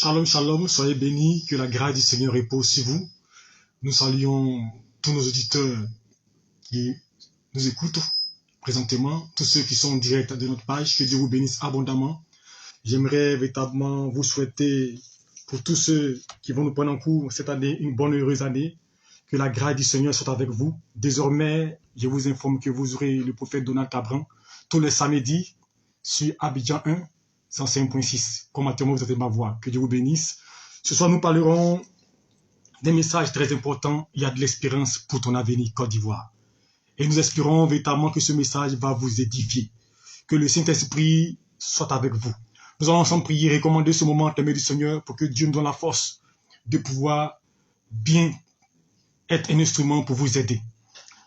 Shalom, shalom, soyez bénis, que la grâce du Seigneur repose sur vous. Nous saluons tous nos auditeurs qui nous écoutent présentement, tous ceux qui sont en direct de notre page, que Dieu vous bénisse abondamment. J'aimerais véritablement vous souhaiter, pour tous ceux qui vont nous prendre en cours cette année, une bonne et heureuse année, que la grâce du Seigneur soit avec vous. Désormais, je vous informe que vous aurez le prophète Donald Cabran tous les samedis sur Abidjan 1, 105.6. Comme actuellement vous êtes ma voix. Que Dieu vous bénisse. Ce soir, nous parlerons des messages très importants. Il y a de l'espérance pour ton avenir, Côte d'Ivoire. Et nous espérons véritablement que ce message va vous édifier. Que le Saint-Esprit soit avec vous. Nous allons ensemble prier, recommander ce moment à la main du Seigneur pour que Dieu nous donne la force de pouvoir bien être un instrument pour vous aider.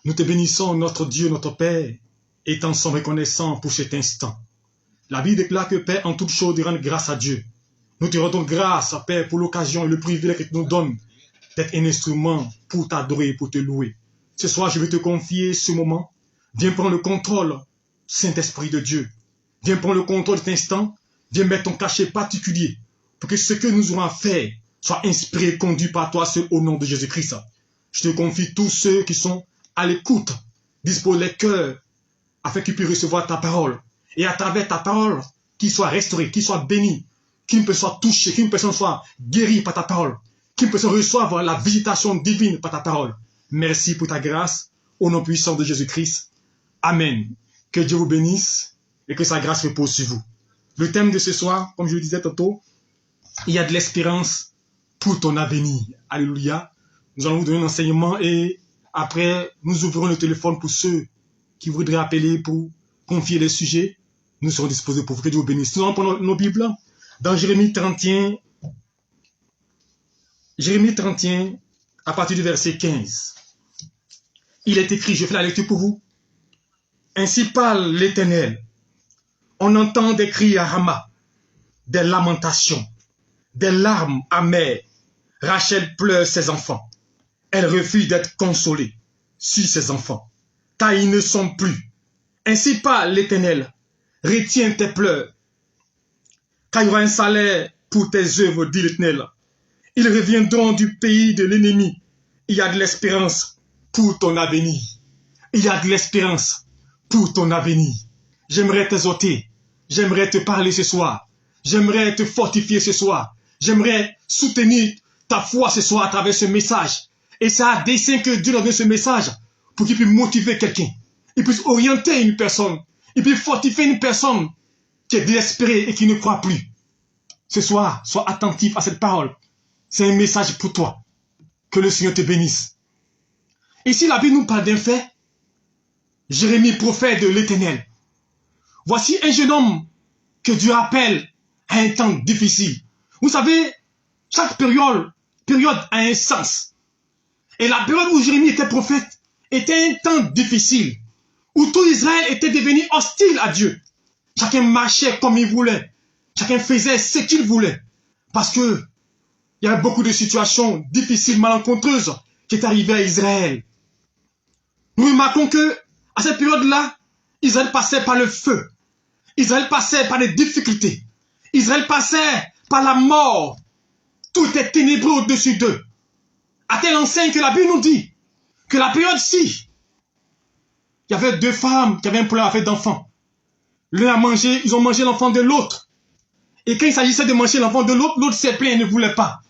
Nous te bénissons, notre Dieu, notre Père, étant sans reconnaissant pour cet instant. La Bible déclare que, Père, en toute chose, de rendre grâce à Dieu. Nous te rendons grâce, Père, pour l'occasion et le privilège que tu nous donnes d'être un instrument pour t'adorer, pour te louer. Ce soir, je vais te confier ce moment. Viens prendre le contrôle, Saint-Esprit de Dieu. Viens prendre le contrôle de cet instant. Viens mettre ton cachet particulier pour que ce que nous aurons à faire soit inspiré, conduit par toi seul au nom de Jésus-Christ. Je te confie tous ceux qui sont à l'écoute, dispose les cœurs afin qu'ils puissent recevoir ta parole. Et à travers ta parole, qu'ils soient restaurés, qu'ils soient bénis, qu'une personne soit touchée, qu'une personne soit guérie par ta parole, qu'une personne reçoive la visitation divine par ta parole. Merci pour ta grâce, au nom puissant de Jésus-Christ. Amen. Que Dieu vous bénisse et que sa grâce repose sur vous. Le thème de ce soir, comme je le disais tantôt, il y a de l'espérance pour ton avenir. Alléluia. Nous allons vous donner un enseignement et après, nous ouvrirons le téléphone pour ceux qui voudraient appeler pour confier les sujets. Nous serons disposés pour vous. Que Dieu vous bénisse. Nous allons prendre nos Bibles dans Jérémie 31, à partir du verset 15. Il est écrit, je fais la lecture pour vous. Ainsi parle l'Éternel. On entend des cris à Rama, des lamentations, des larmes amères. Rachel pleure ses enfants. Elle refuse d'être consolée sur ses enfants, car ils ne sont plus. Ainsi parle l'Éternel. Retiens tes pleurs, car il y aura un salaire pour tes œuvres, dit l'Éternel. Ils reviendront du pays de l'ennemi. Il y a de l'espérance pour ton avenir. Il y a de l'espérance pour ton avenir. J'aimerais t'exhorter. J'aimerais te parler ce soir. J'aimerais te fortifier ce soir. J'aimerais soutenir ta foi ce soir à travers ce message. Et c'est à dessein que Dieu donne ce message pour qu'il puisse motiver quelqu'un. Il puisse orienter une personne. Il puisse fortifier une personne qui est désespérée et qui ne croit plus. Ce soir, sois attentif à cette parole. C'est un message pour toi. Que le Seigneur te bénisse. Ici, la Bible nous parle d'un fait. Jérémie, prophète de l'Éternel. Voici un jeune homme que Dieu appelle à un temps difficile. Vous savez, chaque période a un sens. Et la période où Jérémie était prophète était un temps difficile, où tout Israël était devenu hostile à Dieu. Chacun marchait comme il voulait. Chacun faisait ce qu'il voulait. Parce que il y avait beaucoup de situations difficiles, malencontreuses qui étaient arrivées à Israël. Nous remarquons que à cette période-là, Israël passait par le feu. Israël passait par des difficultés. Israël passait par la mort. Tout était ténébreux au-dessus d'eux. À telle enseigne que la Bible nous dit que la période-ci, il y avait deux femmes qui avaient un problème avec d'enfants. L'un a mangé, ils ont mangé l'enfant de l'autre. Et quand il s'agissait de manger l'enfant de l'autre, l'autre s'est plaint et ne voulait pas.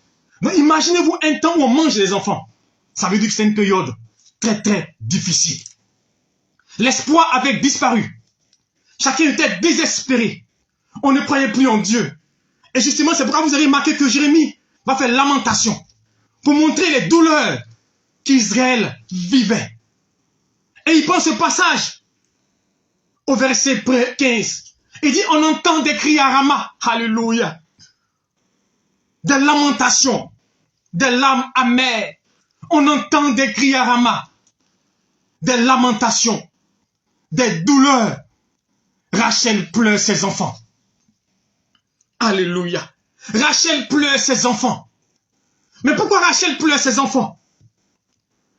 Donc imaginez-vous un temps où on mange les enfants. Ça veut dire que c'est une période très très difficile. L'espoir avait disparu. Chacun était désespéré. On ne croyait plus en Dieu. Et justement, c'est pourquoi vous avez remarqué que Jérémie va faire lamentation pour montrer les douleurs qu'Israël vivait. Et il prend ce passage au verset 15. Il dit, on entend des cris à Rama. Alléluia. Des lamentations, des larmes amères. On entend des cris à Rama. Des lamentations, des douleurs. Rachel pleure ses enfants. Alléluia. Rachel pleure ses enfants. Mais pourquoi Rachel pleure ses enfants?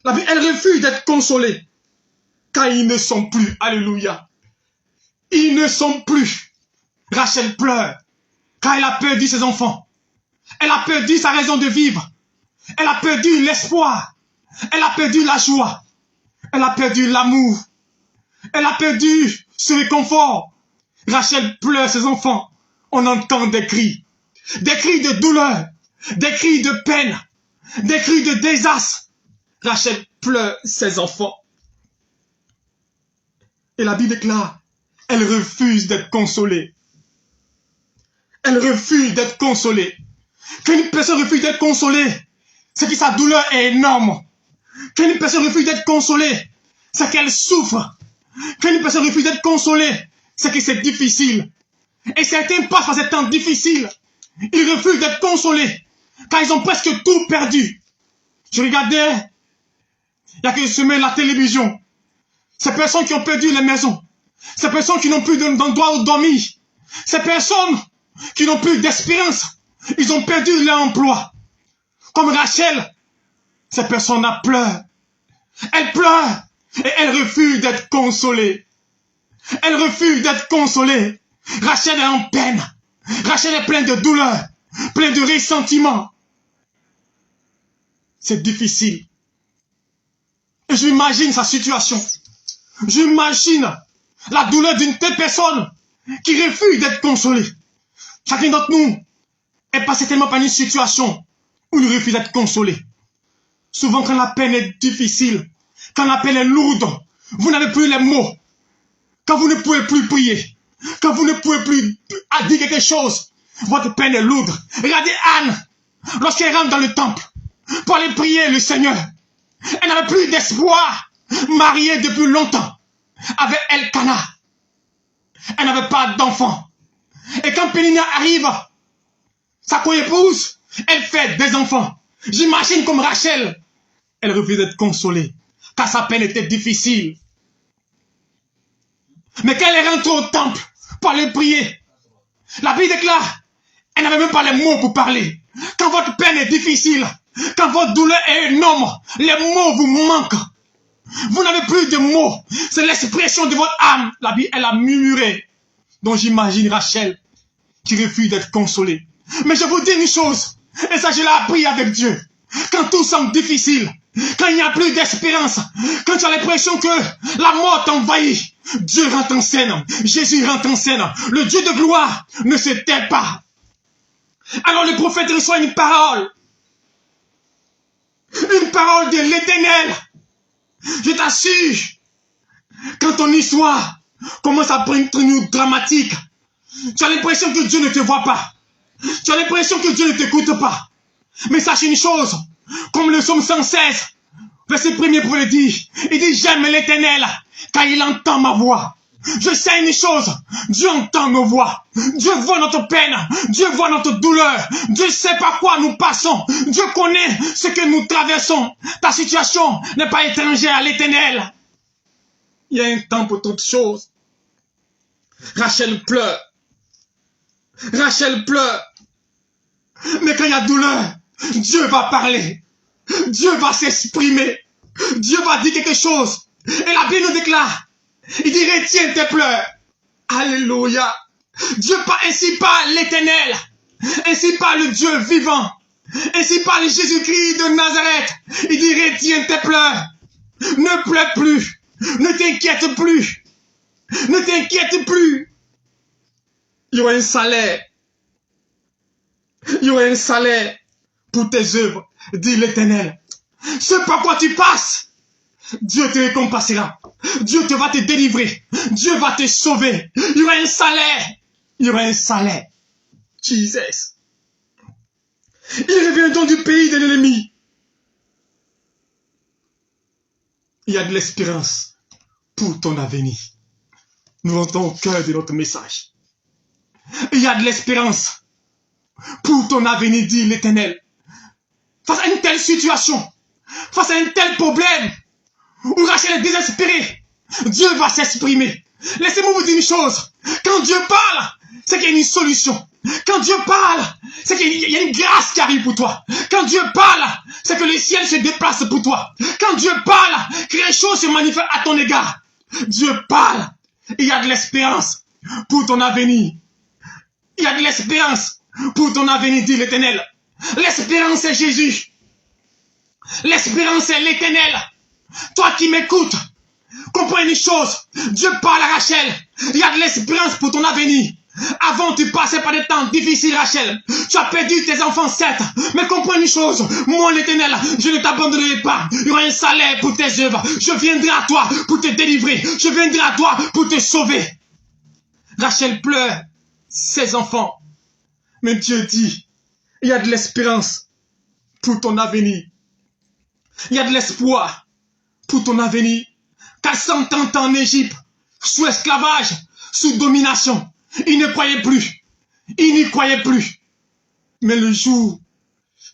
Elle refuse d'être consolée. Car ils ne sont plus. Alléluia. Ils ne sont plus. Rachel pleure. Car elle a perdu ses enfants. Elle a perdu sa raison de vivre. Elle a perdu l'espoir. Elle a perdu la joie. Elle a perdu l'amour. Elle a perdu ce réconfort. Rachel pleure ses enfants. On entend des cris de douleur, des cris de peine, des cris de désastre. Rachel pleure ses enfants. Et la Bible déclare, elle refuse d'être consolée. Elle refuse d'être consolée. Quand une personne refuse d'être consolée, c'est que sa douleur est énorme. Quand une personne refuse d'être consolée, c'est qu'elle souffre. Quand une personne refuse d'être consolée, c'est que c'est difficile. Et certains passent par ces temps difficiles. Ils refusent d'être consolés, car ils ont presque tout perdu. Je regardais, il y a quelques semaines, la télévision. Ces personnes qui ont perdu les maisons. Ces personnes qui n'ont plus d'endroit où dormir. Ces personnes qui n'ont plus d'espérance. Ils ont perdu leur emploi. Comme Rachel, ces personnes-là pleurent. Elles pleurent et elles refusent d'être consolées. Elles refusent d'être consolées. Rachel est en peine. Rachel est pleine de douleur, pleine de ressentiment. C'est difficile. Et j'imagine sa situation. J'imagine la douleur d'une telle personne qui refuse d'être consolée. Chacun d'entre nous est passé tellement par une situation où il refuse d'être consolé. Souvent quand la peine est difficile, quand la peine est lourde, vous n'avez plus les mots. Quand vous ne pouvez plus prier, quand vous ne pouvez plus dire quelque chose, votre peine est lourde. Regardez Anne, lorsqu'elle rentre dans le temple pour aller prier le Seigneur, elle n'avait plus d'espoir, mariée depuis longtemps avec Elkana. Elle n'avait pas d'enfant. Et quand Pénina arrive, sa co-épouse, elle fait des enfants. J'imagine comme Rachel, elle refuse d'être consolée, car sa peine était difficile. Mais quand elle est rentrée au temple pour aller prier, la Bible déclare, elle n'avait même pas les mots pour parler. Quand votre peine est difficile, quand votre douleur est énorme, les mots vous manquent. Vous n'avez plus de mots. C'est l'expression de votre âme. La Bible, elle a murmuré. Donc j'imagine Rachel qui refuse d'être consolée. Mais je vous dis une chose, et ça je l'ai appris avec Dieu. Quand tout semble difficile, quand il n'y a plus d'espérance, quand tu as l'impression que la mort t'envahit, Dieu rentre en scène, Jésus rentre en scène, le Dieu de gloire ne se tait pas. Alors le prophète reçoit une parole de l'Éternel. Je t'assure, quand ton histoire commence à prendre une tournure dramatique, tu as l'impression que Dieu ne te voit pas. Tu as l'impression que Dieu ne t'écoute pas. Mais sache une chose, comme le psaume 116, verset 1er pour le dire, il dit, j'aime l'Éternel, car il entend ma voix. Je sais une chose, Dieu entend nos voix. Dieu voit notre peine, Dieu voit notre douleur. Dieu sait par quoi nous passons. Dieu connaît ce que nous traversons. Ta situation n'est pas étrangère à l'Éternel. Il y a un temps pour toutes choses. Rachel pleure. Rachel pleure. Mais quand il y a douleur, Dieu va parler. Dieu va s'exprimer. Dieu va dire quelque chose. Et la Bible nous déclare, il dit, retiens tes pleurs. Alléluia. Dieu parle, ainsi parle l'Éternel. Ainsi parle le Dieu vivant. Ainsi parle Jésus-Christ de Nazareth. Il dit, retiens tes pleurs. Ne pleure plus. Ne t'inquiète plus. Ne t'inquiète plus. Il y aura un salaire. Il y aura un salaire pour tes œuvres, dit l'Éternel. Ce par quoi tu passes, Dieu te récompensera. Dieu te va te délivrer. Dieu va te sauver. Il y aura un salaire. Il y aura un salaire. Jesus. Il revient donc du pays de l'ennemi. Il y a de l'espérance pour ton avenir. Nous l'entendons au cœur de notre message. Il y a de l'espérance pour ton avenir, dit l'Éternel. Face à une telle situation, face à un tel problème, où Rachel est désespérée, Dieu va s'exprimer. Laissez-moi vous dire une chose. Quand Dieu parle, c'est qu'il y a une solution. Quand Dieu parle, c'est qu'il y a une grâce qui arrive pour toi. Quand Dieu parle, c'est que le ciel se déplace pour toi. Quand Dieu parle, que les choses se manifestent à ton égard. Dieu parle. Il y a de l'espérance pour ton avenir. Il y a de l'espérance pour ton avenir, dit l'Éternel. L'espérance est Jésus. L'espérance est l'Éternel. Toi qui m'écoutes, comprends une chose. Dieu parle à Rachel. Il y a de l'espérance pour ton avenir. Avant, tu passais par des temps difficiles, Rachel. Tu as perdu tes enfants, certes. Mais comprends une chose. Moi, l'Éternel, je ne t'abandonnerai pas. Il y aura un salaire pour tes œuvres. Je viendrai à toi pour te délivrer. Je viendrai à toi pour te sauver. Rachel pleure ses enfants. Mais Dieu dit, il y a de l'espérance pour ton avenir. Il y a de l'espoir pour ton avenir. 430 ans en Égypte, sous esclavage, sous domination. Ils ne croyaient plus. Ils n'y croyaient plus. Mais le jour,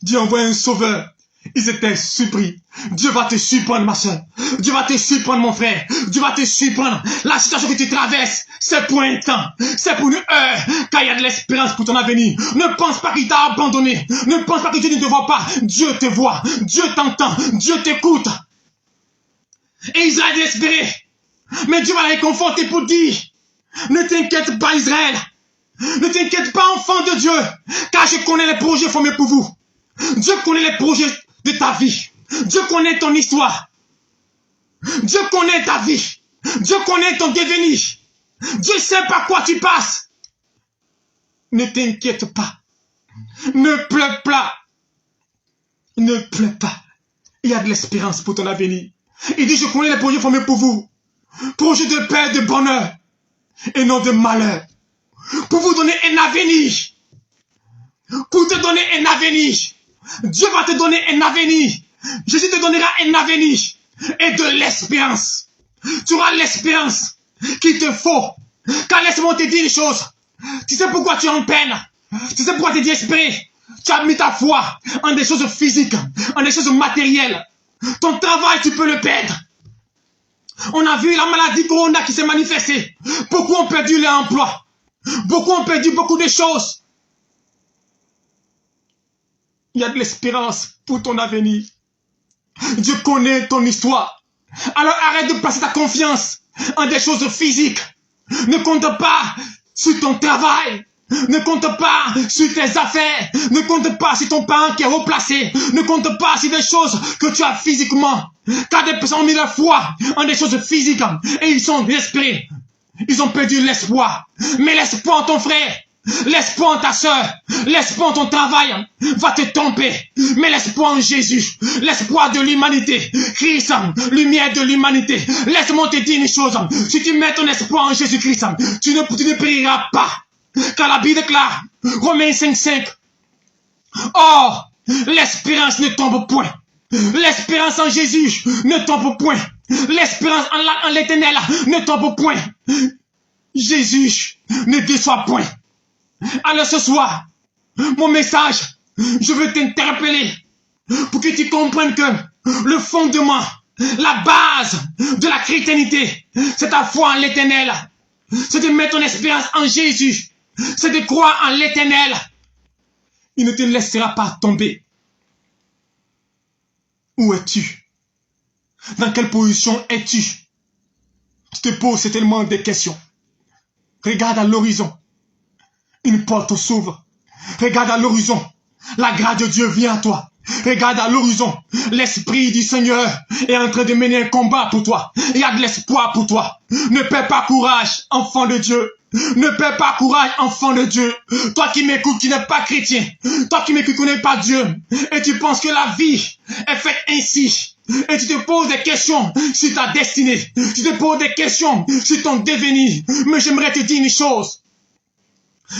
Dieu envoie un sauveur. Ils étaient surpris. Dieu va te surprendre, ma soeur. Dieu va te surprendre, mon frère. Dieu va te surprendre. La situation que tu traverses, c'est pour un temps. C'est pour une heure. Car il y a de l'espérance pour ton avenir. Ne pense pas qu'il t'a abandonné. Ne pense pas que Dieu ne te voit pas. Dieu te voit. Dieu t'entend. Dieu t'écoute. Et Israël est désespéré. Mais Dieu va les réconforter pour dire, ne t'inquiète pas, Israël. Ne t'inquiète pas, enfant de Dieu. Car je connais les projets formés pour vous. Dieu connaît les projets de ta vie. Dieu connaît ton histoire. Dieu connaît ta vie. Dieu connaît ton devenir. Dieu sait par quoi tu passes. Ne t'inquiète pas. Ne pleure pas. Ne pleure pas. Il y a de l'espérance pour ton avenir. Il dit, je connais les projets formés pour vous. Projets de paix, de bonheur. Et non de malheur. Pour vous donner un avenir. Pour te donner un avenir. Dieu va te donner un avenir. Jésus te donnera un avenir et de l'espérance. Tu auras l'espérance qu'il te faut. Car laisse-moi te dire une chose. Tu sais pourquoi tu es en peine. Tu sais pourquoi tu es désespéré. Tu as mis ta foi en des choses physiques, en des choses matérielles. Ton travail, tu peux le perdre. On a vu la maladie Corona qui s'est manifestée. Beaucoup ont perdu leur emploi. Beaucoup ont perdu beaucoup de choses. Il y a de l'espérance pour ton avenir. Dieu connaît ton histoire. Alors arrête de placer ta confiance en des choses physiques. Ne compte pas sur ton travail. Ne compte pas sur tes affaires. Ne compte pas sur ton parent qui est replacé. Ne compte pas sur des choses que tu as physiquement. Car des personnes ont mis leur foi en des choses physiques et ils sont désespérés. Ils ont perdu l'espoir. Mais l'espoir en ton frère, l'espoir en ta soeur, l'espoir en ton travail va te tomber. Mais l'espoir en Jésus, l'espoir de l'humanité, Christ, lumière de l'humanité. Laisse-moi te dire une chose. Si tu mets ton espoir en Jésus-Christ, tu ne périra pas. Car la Bible déclare, Romains 5:5. Or, l'espérance ne tombe point. L'espérance en Jésus ne tombe point. L'espérance en l'Éternel ne tombe point. Jésus ne déçoit point. Alors ce soir, mon message, je veux t'interpeller pour que tu comprennes que le fondement, la base de la chrétienté, c'est ta foi en l'Éternel. C'est de mettre ton espérance en Jésus. C'est de croire en l'Éternel. Il ne te laissera pas tomber. Où es-tu? Dans quelle position es-tu? Tu te poses certainement des questions. Regarde à l'horizon. Une porte s'ouvre. Regarde à l'horizon. La grâce de Dieu vient à toi. Regarde à l'horizon. L'Esprit du Seigneur est en train de mener un combat pour toi. Il y a de l'espoir pour toi. Ne perds pas courage, enfant de Dieu. Ne perds pas courage, enfant de Dieu. Toi qui m'écoutes, qui n'es pas chrétien. Toi qui m'écoutes, qui ne connais pas Dieu. Et tu penses que la vie est faite ainsi. Et tu te poses des questions sur ta destinée. Tu te poses des questions sur ton devenir. Mais j'aimerais te dire une chose.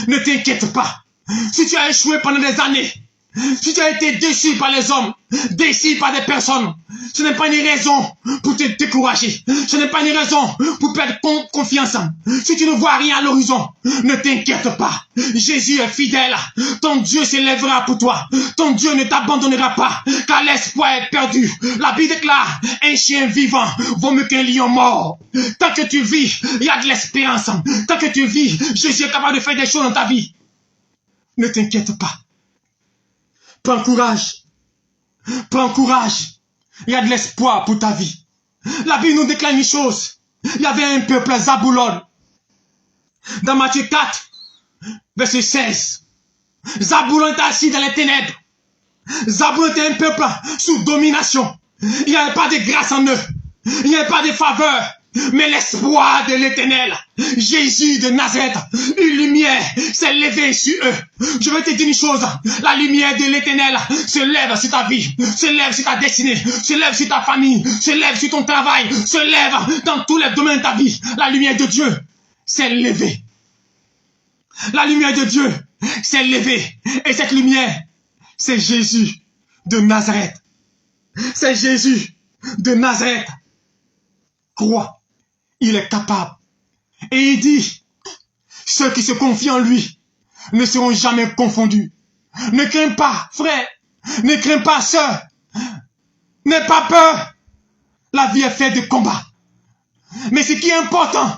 Ne t'inquiète pas. Si tu as échoué pendant des années, si tu as été déçu par les hommes, déçu par des personnes, ce n'est pas une raison pour te décourager. Ce n'est pas une raison pour perdre confiance. Si tu ne vois rien à l'horizon, ne t'inquiète pas. Jésus est fidèle. Ton Dieu s'élèvera pour toi. Ton Dieu ne t'abandonnera pas, car l'espoir est perdu. La Bible déclare, un chien vivant vaut mieux qu'un lion mort. Tant que tu vis, il y a de l'espérance. Tant que tu vis, Jésus est capable de faire des choses dans ta vie. Ne t'inquiète pas. Prends courage. Prends courage. Il y a de l'espoir pour ta vie. La Bible nous déclare une chose. Il y avait un peuple Zaboulon. Dans Matthieu 4, verset 16. Zaboulon est assis dans les ténèbres. Zabulon était un peuple sous domination. Il n'y avait pas de grâce en eux. Il n'y avait pas de faveur. Mais l'espoir de l'Éternel, Jésus de Nazareth, une lumière s'est levée sur eux. Je veux te dire une chose, la lumière de l'Éternel se lève sur ta vie, se lève sur ta destinée, se lève sur ta famille, se lève sur ton travail, se lève dans tous les domaines de ta vie. La lumière de Dieu s'est levée. La lumière de Dieu s'est levée. Et cette lumière, c'est Jésus de Nazareth. C'est Jésus de Nazareth. Crois. Il est capable. Et il dit, ceux qui se confient en lui ne seront jamais confondus. Ne crains pas, frère. Ne crains pas, sœur. N'aie pas peur. La vie est faite de combats. Mais ce qui est important,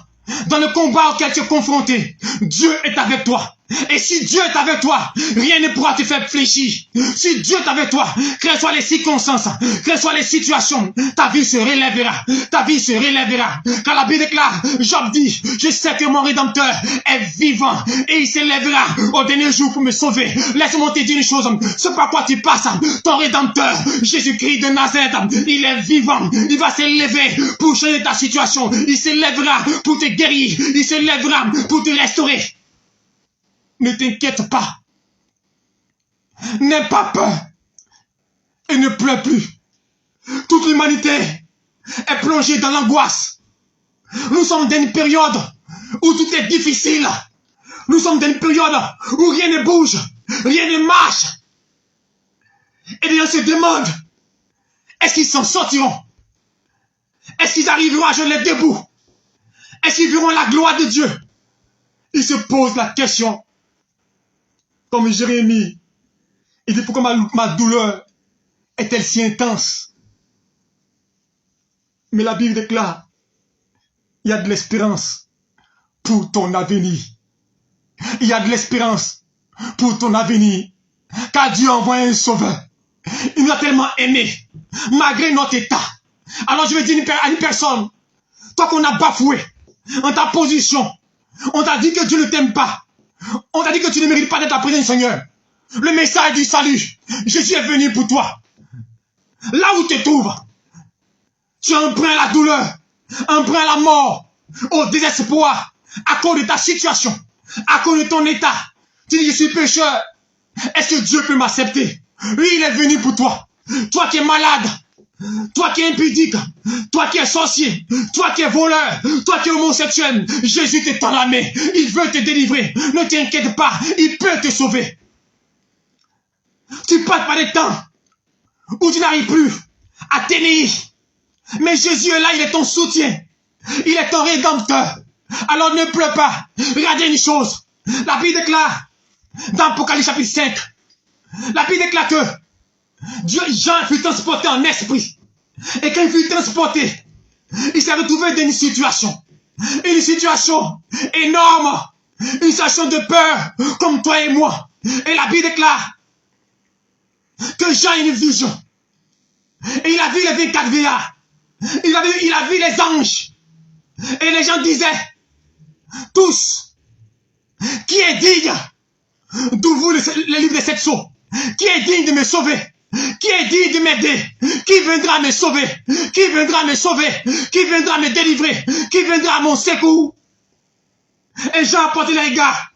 dans le combat auquel tu es confronté, Dieu est avec toi. Et si Dieu est avec toi, rien ne pourra te faire fléchir. Si Dieu est avec toi, quelles soient les circonstances, quelles soient les situations, ta vie se relèvera. Ta vie se relèvera. Quand la Bible déclare, Job dit, je sais que mon Rédempteur est vivant et il se lèvera au dernier jour pour me sauver. Laisse-moi te dire une chose, c'est par quoi tu passes. Ton Rédempteur, Jésus-Christ de Nazareth, il est vivant. Il va se lever pour changer ta situation. Il se lèvera pour te guérir. Il se lèvera pour te restaurer. Ne t'inquiète pas. N'aie pas peur. Et ne pleure plus. Toute l'humanité est plongée dans l'angoisse. Nous sommes dans une période où tout est difficile. Nous sommes dans une période où rien ne bouge, rien ne marche. Et les gens se demandent, est-ce qu'ils s'en sortiront? Est-ce qu'ils arriveront à jeûner debout? Est-ce qu'ils verront la gloire de Dieu? Ils se posent la question. Comme Jérémie, il dit, pourquoi ma douleur est-elle si intense? Mais la Bible déclare, il y a de l'espérance pour ton avenir. Il y a de l'espérance pour ton avenir. Car Dieu envoie un sauveur. Il nous a tellement aimés, malgré notre état. Alors je vais dire à une personne, toi qu'on a bafoué en ta position, on t'a dit que Dieu ne t'aime pas. On t'a dit que tu ne mérites pas d'être la présence du Seigneur. Le message du salut, Jésus est venu pour toi. Là où tu te trouves, tu empruntes la douleur, empruntes la mort, au désespoir, à cause de ta situation, à cause de ton état. Tu dis, je suis pécheur. Est-ce que Dieu peut m'accepter? Oui, il est venu pour toi. Toi qui es malade, toi qui es impudique, toi qui es sorcier, toi qui es voleur, toi qui es homosexuel, Jésus te tend la main. Il veut te délivrer. Ne t'inquiète pas, il peut te sauver. Tu passes par des temps où tu n'arrives plus à tenir. Mais Jésus est là, il est ton soutien. Il est ton rédempteur. Alors ne pleure pas. Regardez une chose. La Bible déclare, dans Apocalypse chapitre 5, la Bible déclare que Jean fut transporté en esprit. Et quand il fut transporté, il s'est retrouvé dans une situation énorme, une situation de peur, comme toi et moi. Et la Bible déclare que Jean a une vision. Et il a vu les 24 vieillards. Il a vu les anges. Et les gens disaient, tous, qui est digne d'ouvrir le livre des 7 sceaux? Qui est digne de me sauver? Qui est digne de m'aider? Qui viendra me sauver? Qui viendra me sauver? Qui viendra me délivrer? Qui viendra à mon secours? Et Jean a porté le regard.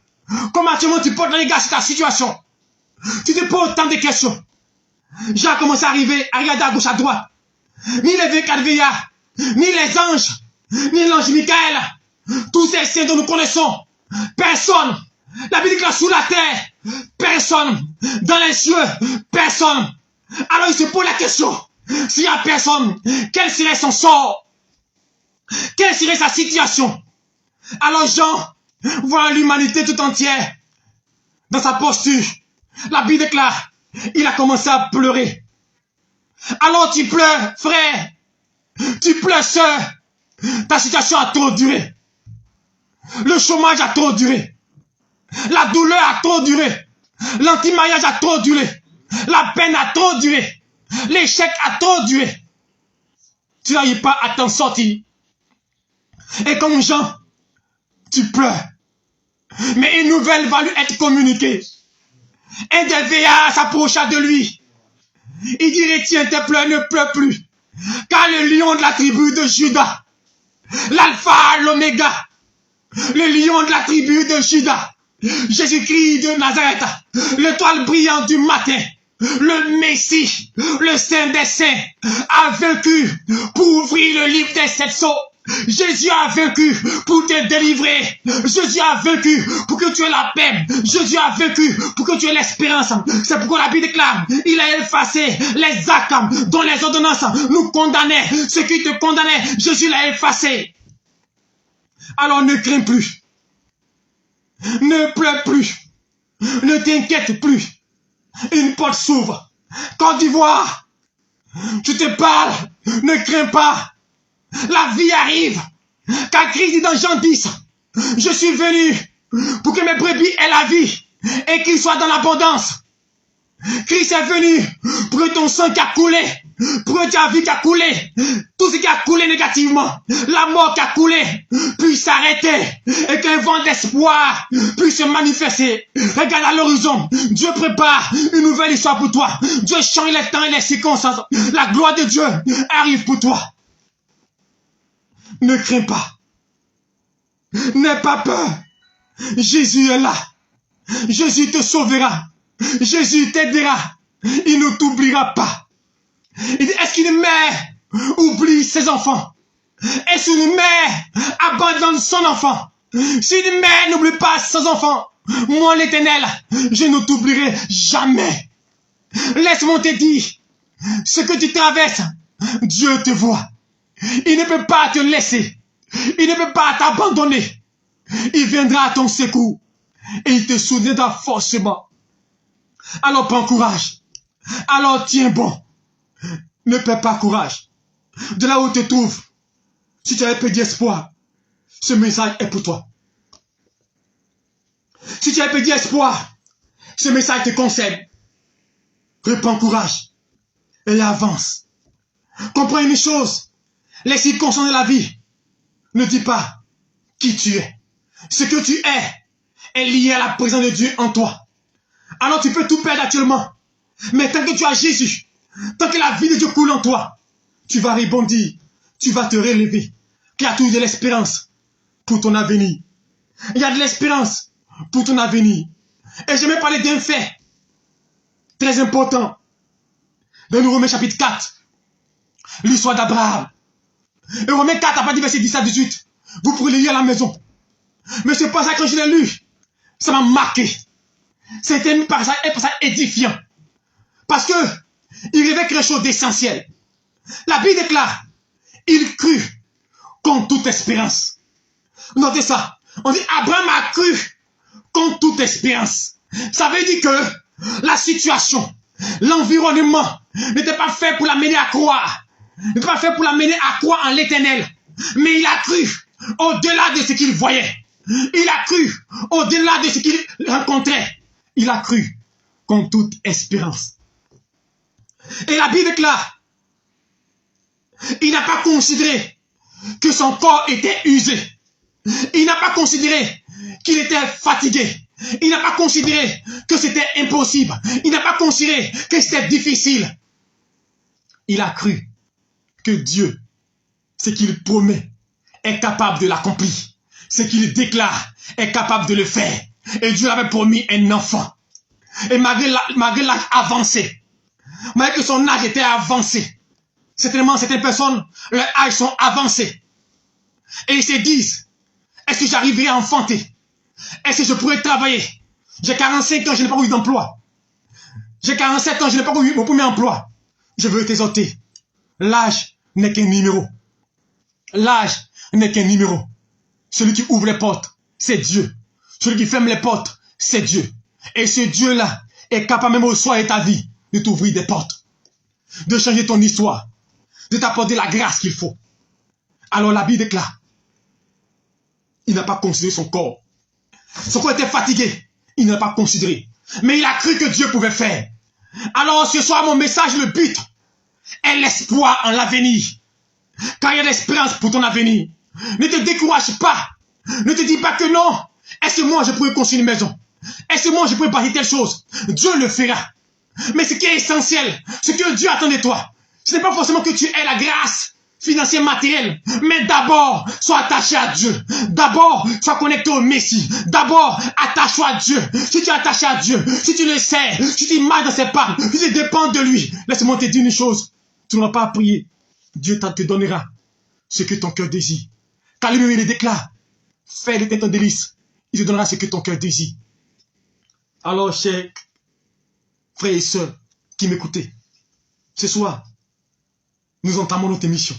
Comment tu portes le regard sur ta situation? Tu te poses tant de questions. Jean a commencé à arriver, à regarder à gauche, à droite. Ni les 24 vieillards, ni les anges, ni l'ange Michael, tous ces saints dont nous connaissons, personne. La Bible dit que sous la terre, personne. Dans les cieux, personne. Alors il se pose la question, s'il n'y a personne, quel serait son sort? Quelle serait sa situation? Alors Jean voit l'humanité tout entière dans sa posture. La Bible déclare, il a commencé à pleurer. Alors tu pleures, frère. Tu pleures, sœur. Ta situation a trop duré. Le chômage a trop duré. La douleur a trop duré. L'anti-mariage a trop duré. La peine a trop duré. L'échec a trop duré. Tu n'arrives pas à t'en sortir. Et comme Jean, tu pleures. Mais une nouvelle va lui être communiquée. Un des vieillards s'approcha de lui Il dit, retiens tes pleurs, ne pleure plus. Car le lion de la tribu de Juda, l'alpha, l'oméga, le lion de la tribu de Juda, Jésus-Christ de Nazareth, l'étoile brillante du matin, le Messie, le Saint des Saints, a vaincu pour ouvrir le livre des 7 sceaux. Jésus a vaincu pour te délivrer. Jésus a vaincu pour que tu aies la paix. Jésus a vaincu pour que tu aies l'espérance. C'est pourquoi la Bible déclare, il a effacé les actes dont les ordonnances nous condamnaient. Ce qui te condamnait, Jésus l'a effacé. Alors ne crains plus. Ne pleure plus. Ne t'inquiète plus. Une porte s'ouvre. Côte d'Ivoire, je te parle. Ne crains pas. La vie arrive. Car Christ dit dans Jean 10, je suis venu pour que mes brebis aient la vie et qu'ils soient dans l'abondance. Christ est venu pour que ton sang qui a coulé, pour que ta vie qui a coulé, tout ce qui a coulé négativement, la mort qui a coulé, puisse s'arrêter et qu'un vent d'espoir puisse se manifester. Regarde à l'horizon, Dieu prépare une nouvelle histoire pour toi. Dieu change les temps et les circonstances. La gloire de Dieu arrive pour toi. Ne crains pas. N'aie pas peur. Jésus est là. Jésus te sauvera. Jésus t'aidera. Il ne t'oubliera pas. Est-ce qu'une mère oublie ses enfants? Est-ce qu'une mère abandonne son enfant? Si une mère n'oublie pas ses enfants, moi l'Éternel, je ne t'oublierai jamais. Laisse-moi te dire, ce que tu traverses, Dieu te voit. Il ne peut pas te laisser. Il ne peut pas t'abandonner. Il viendra à ton secours et il te soutiendra forcément. Alors prends courage. Alors tiens bon. Ne perds pas courage. De là où tu te trouves, si tu as un peu d'espoir, ce message est pour toi. Si tu as un peu d'espoir, ce message te concerne. Reprends courage et avance. Comprends une chose. Les circonstances de la vie ne disent pas qui tu es. Ce que tu es est lié à la présence de Dieu en toi. Alors tu peux tout perdre actuellement. Mais tant que tu as Jésus, tant que la vie de Dieu coule en toi, tu vas rebondir, tu vas te relever. Il y a toujours de l'espérance pour ton avenir. Il y a de l'espérance pour ton avenir. Et je vais parler d'un fait très important. Dans Romains chapitre 4, l'histoire d'Abraham. Et Romains 4, à partir du verset 10 à 18, vous pourrez le lire à la maison. Mais ce passage, quand je l'ai lu, ça m'a marqué. C'était un passage édifiant. Parce que il révèle quelque chose d'essentiel. La Bible déclare, il crut contre toute espérance. Notez ça. On dit, Abraham a cru contre toute espérance. Ça veut dire que la situation, l'environnement n'était pas fait pour l'amener à croire. N'était pas fait pour l'amener à croire en l'Éternel. Mais il a cru au-delà de ce qu'il voyait. Il a cru au-delà de ce qu'il rencontrait. Il a cru contre toute espérance. Et la Bible déclare, il n'a pas considéré que son corps était usé. Il n'a pas considéré qu'il était fatigué. Il n'a pas considéré que c'était impossible. Il n'a pas considéré que c'était difficile. Il a cru que Dieu, ce qu'il promet, est capable de l'accomplir. Ce qu'il déclare est capable de le faire. Et Dieu avait promis un enfant. Et malgré l'âge avancé, malgré que son âge était avancé, certainement certaines personnes, leur âge sont avancés. Et ils se disent, est-ce que j'arriverai à enfanter? Est-ce que je pourrais travailler? J'ai 45 ans, je n'ai pas eu d'emploi. J'ai 47 ans, je n'ai pas eu mon premier emploi. Je veux t'exhorter. L'âge n'est qu'un numéro. L'âge n'est qu'un numéro. Celui qui ouvre les portes, c'est Dieu. Celui qui ferme les portes, c'est Dieu. Et ce Dieu-là est capable même au soir de ta vie de t'ouvrir des portes, de changer ton histoire, de t'apporter la grâce qu'il faut. Alors la Bible déclare, il n'a pas considéré son corps. Son corps était fatigué, il n'a pas considéré. Mais il a cru que Dieu pouvait faire. Alors ce soir, mon message, le but, est l'espoir en l'avenir. Car il y a de l'espérance pour ton avenir. Ne te décourage pas. Ne te dis pas que non. Est-ce que moi je pourrais construire une maison? Est-ce que moi je pourrais bâtir telle chose? Dieu le fera. Mais ce qui est essentiel, ce que Dieu attend de toi, ce n'est pas forcément que tu aies la grâce financière, matérielle, mais d'abord, sois attaché à Dieu. D'abord, sois connecté au Messie. D'abord, attache-toi à Dieu. Si tu es attaché à Dieu, si tu le sais, si tu marches dans ses pas, si tu dépends de lui, laisse-moi te dire une chose. Tu n'auras pas à prier. Dieu te donnera ce que ton cœur désire. Car lui-même, il le déclare. Fais de ton délice. Il te donnera ce que ton cœur désire. Alors, chers frères et sœurs qui m'écoutez, ce soir, nous entamons notre émission.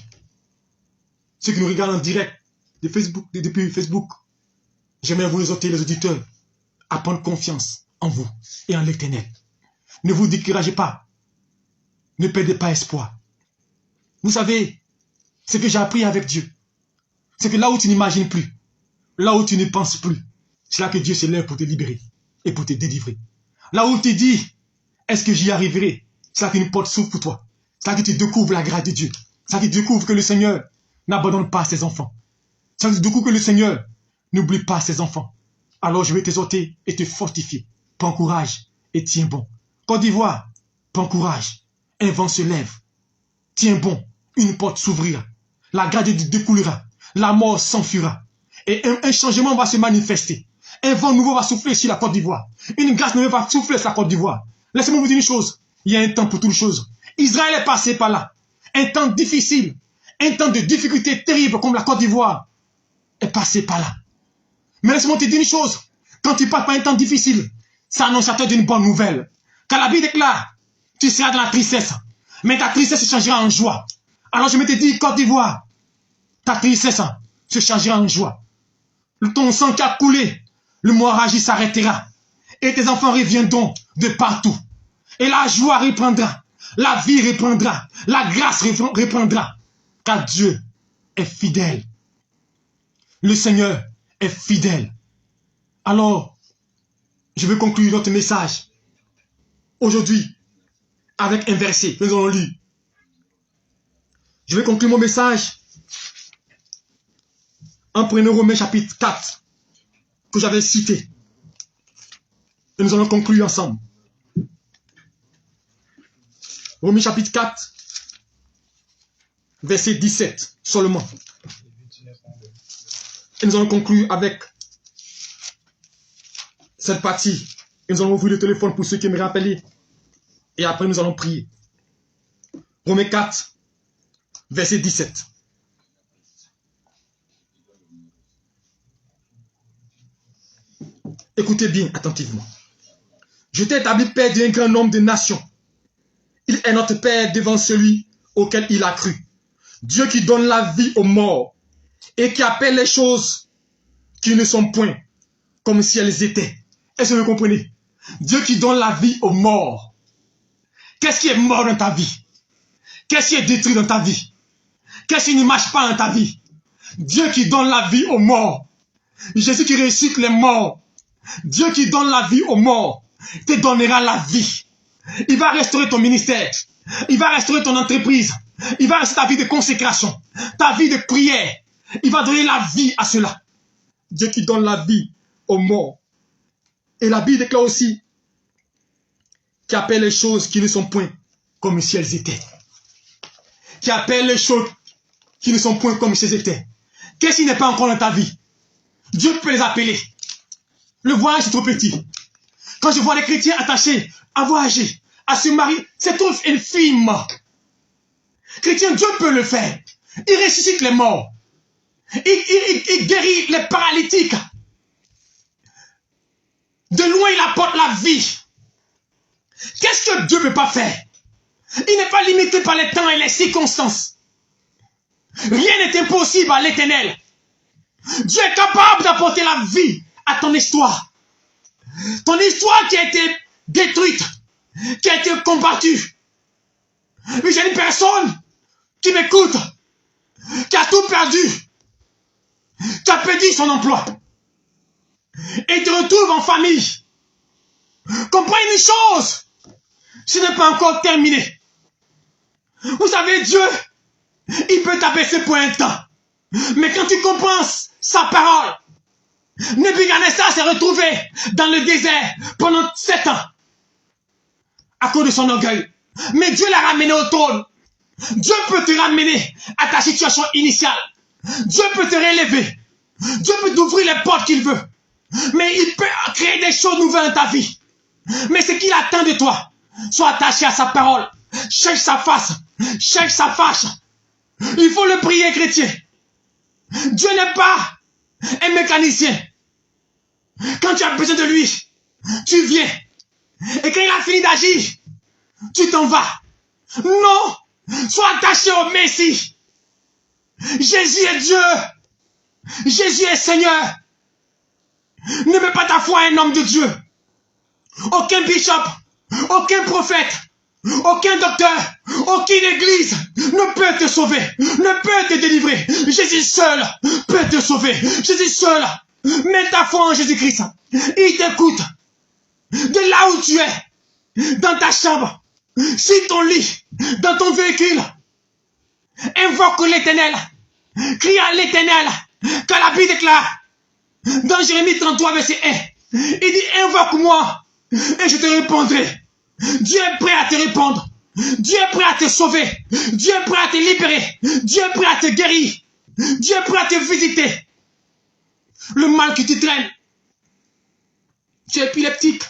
Ceux qui nous regardent en direct depuis Facebook, j'aimerais vous exhorter, les auditeurs, à prendre confiance en vous et en l'Éternel. Ne vous découragez pas. Ne perdez pas espoir. Vous savez, ce que j'ai appris avec Dieu, c'est que là où tu n'imagines plus, là où tu ne penses plus, c'est là que Dieu se lève pour te libérer et pour te délivrer. Là où tu dis, est-ce que j'y arriverai? C'est là qu'une porte s'ouvre pour toi. C'est là que tu découvres la grâce de Dieu. C'est là que tu découvres que le Seigneur n'abandonne pas ses enfants. C'est là que tu découvres que le Seigneur n'oublie pas ses enfants. Alors je vais t'exhorter et te fortifier. Prends courage et tiens bon. Côte d'Ivoire, prends courage. Un vent se lève. Tiens bon, une porte s'ouvrira. La grâce de Dieu découlera. La mort s'enfuira. Et un changement va se manifester. Un vent nouveau va souffler sur la Côte d'Ivoire. Une grâce nouvelle va souffler sur la Côte d'Ivoire. Laissez-moi vous dire une chose. Il y a un temps pour toutes choses. Israël est passé par là. Un temps difficile. Un temps de difficulté terrible comme la Côte d'Ivoire est passé par là. Mais laisse-moi te dire une chose. Quand tu passes par un temps difficile, c'est annonciateur d'une bonne nouvelle. Car la Bible déclare, tu seras dans la tristesse. Mais ta tristesse se changera en joie. Alors je me te dis, Côte d'Ivoire, ta tristesse se changera en joie. Ton sang qui a coulé, le hémorragie s'arrêtera. Et tes enfants reviendront de partout. Et la joie reprendra. La vie reprendra. La grâce reprendra. Car Dieu est fidèle. Le Seigneur est fidèle. Alors, je vais conclure notre message aujourd'hui avec un verset que nous allons lire. Je vais conclure mon message en prenant Romains chapitre 4 que j'avais cité. Et nous allons conclure ensemble. Romains chapitre 4, verset 17 seulement. Et nous allons conclure avec cette partie. Et nous allons ouvrir le téléphone pour ceux qui me rappellent. Et après nous allons prier. Romains 4, verset 17. Écoutez bien attentivement. Je t'ai établi père d'un grand nombre de nations. Il est notre père devant celui auquel il a cru. Dieu qui donne la vie aux morts et qui appelle les choses qui ne sont point comme si elles étaient. Est-ce que vous comprenez? Dieu qui donne la vie aux morts. Qu'est-ce qui est mort dans ta vie? Qu'est-ce qui est détruit dans ta vie? Qu'est-ce qui ne marche pas dans ta vie? Dieu qui donne la vie aux morts. Jésus qui ressuscite les morts. Dieu qui donne la vie aux morts te donnera la vie. Il va restaurer ton ministère. Il va restaurer ton entreprise. Il va restaurer ta vie de consécration. Ta vie de prière. Il va donner la vie à cela. Dieu qui donne la vie aux morts. Et la Bible déclare aussi qui appelle les choses qui ne sont point comme si elles étaient. Qui appelle les choses qui ne sont point comme si elles étaient. Qu'est-ce qui n'est pas encore dans ta vie? Dieu peut les appeler. Le voyage est trop petit. Quand je vois les chrétiens attachés à voyager, à se marier, c'est trop infime. Chrétien, Dieu peut le faire. Il ressuscite les morts. Il guérit les paralytiques. De loin, il apporte la vie. Qu'est-ce que Dieu ne peut pas faire? Il n'est pas limité par les temps et les circonstances. Rien n'est impossible à l'Éternel. Dieu est capable d'apporter la vie à ton histoire. Ton histoire qui a été détruite, qui a été combattue. Mais j'ai une personne qui m'écoute, qui a tout perdu, qui a perdu son emploi, et te retrouve en famille. Comprends une chose, ce n'est pas encore terminé. Vous savez, Dieu, il peut t'abaisser pour un temps. Mais quand tu comprends sa parole, Nebuchadnezzar s'est retrouvé dans le désert pendant 7 ans. à cause de son orgueil. Mais Dieu l'a ramené au trône. Dieu peut te ramener à ta situation initiale. Dieu peut te relever. Dieu peut t'ouvrir les portes qu'il veut. Mais il peut créer des choses nouvelles dans ta vie. Mais ce qu'il attend de toi, sois attaché à sa parole. Cherche sa face. Cherche sa face. Il faut le prier, chrétien. Dieu n'est pas un mécanicien. Quand tu as besoin de lui, tu viens. Et quand il a fini d'agir, tu t'en vas. Non, sois attaché au Messie. Jésus est Dieu. Jésus est Seigneur. Ne mets pas ta foi à un homme de Dieu. Aucun bishop, aucun prophète, aucun docteur, aucune église ne peut te sauver, ne peut te délivrer. Jésus seul peut te sauver. Jésus seul. Mets ta foi en Jésus-Christ. Il t'écoute. De là où tu es, dans ta chambre, sur ton lit, dans ton véhicule, invoque l'Éternel. Crie à l'Éternel. Car la Bible déclare, dans Jérémie 33, verset 1, il dit, invoque-moi et je te répondrai. Dieu est prêt à te répondre. Dieu est prêt à te sauver. Dieu est prêt à te libérer. Dieu est prêt à te guérir. Dieu est prêt à te visiter. Le mal qui te traîne. Tu es épileptique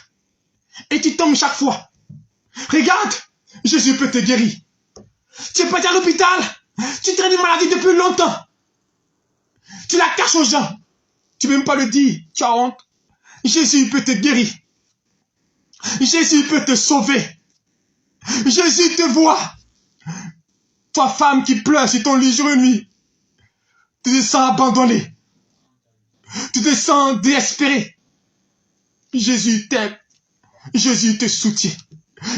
et tu tombes chaque fois. Regarde, Jésus peut te guérir. Tu es parti à l'hôpital. Tu traînes une maladie depuis longtemps. Tu la caches aux gens. Tu ne peux même pas le dire. Tu as honte. Jésus peut te guérir. Jésus peut te sauver. Jésus te voit. Toi, femme qui pleure sur ton lit jour et nuit. Tu te sens abandonné. Tu te sens désespéré. Jésus t'aime. Jésus te soutient.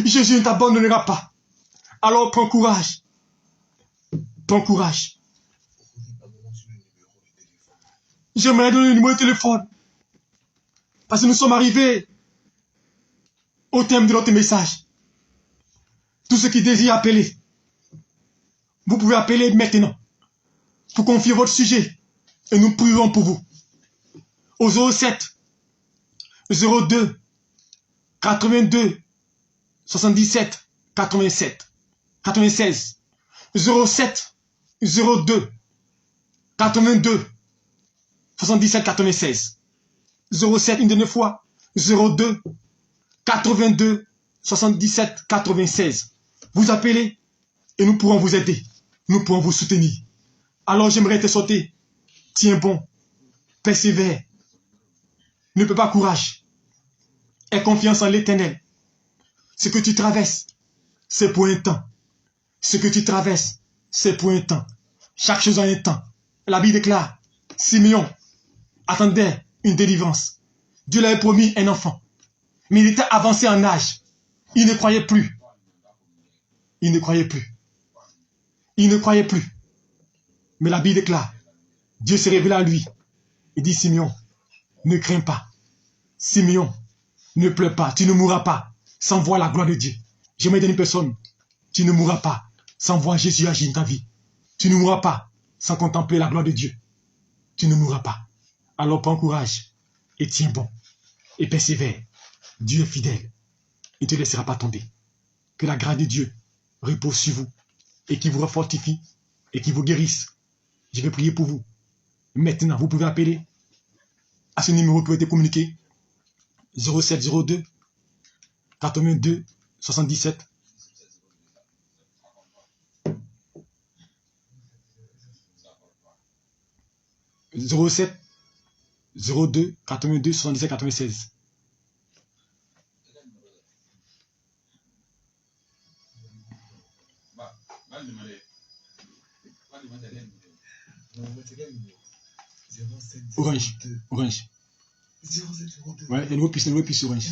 Jésus ne t'abandonnera pas. Alors prends courage. Prends courage. J'aimerais donner le numéro de téléphone. Parce que nous sommes arrivés au thème de notre message. Tous ceux qui désirent appeler, vous pouvez appeler maintenant pour confier votre sujet et nous prierons pour vous. Au 07 02 82 77 87 96 07 02 82 77 96 07 une dernière fois 02 82 77 96. Vous appelez et nous pourrons vous aider. Nous pourrons vous soutenir. Alors j'aimerais te sauter. Tiens bon. Persévère. Ne perds pas courage. Aie confiance en l'Éternel. Ce que tu traverses, c'est pour un temps. Ce que tu traverses, c'est pour un temps. Chaque chose a un temps. La Bible déclare, Simeon attendait une délivrance. Dieu lui avait promis un enfant. Mais il était avancé en âge. Il ne croyait plus. Il ne croyait plus. Il ne croyait plus. Mais la Bible déclare, Dieu s'est révélé à lui. Il dit, Simeon, ne crains pas. Simeon, ne pleure pas. Tu ne mourras pas sans voir la gloire de Dieu. J'aimerais dire à une personne, tu ne mourras pas sans voir Jésus agir dans ta vie. Tu ne mourras pas sans contempler la gloire de Dieu. Tu ne mourras pas. Alors prends courage et tiens bon et persévère. Dieu est fidèle. Il ne te laissera pas tomber. Que la grâce de Dieu repose sur vous et qui vous fortifie et qui vous guérisse. Je vais prier pour vous. Maintenant, vous pouvez appeler à ce numéro qui a été communiqué 0702 82 77 07 02 82 77 96. Orange. Orange. Ouais, le nouveau puce orange.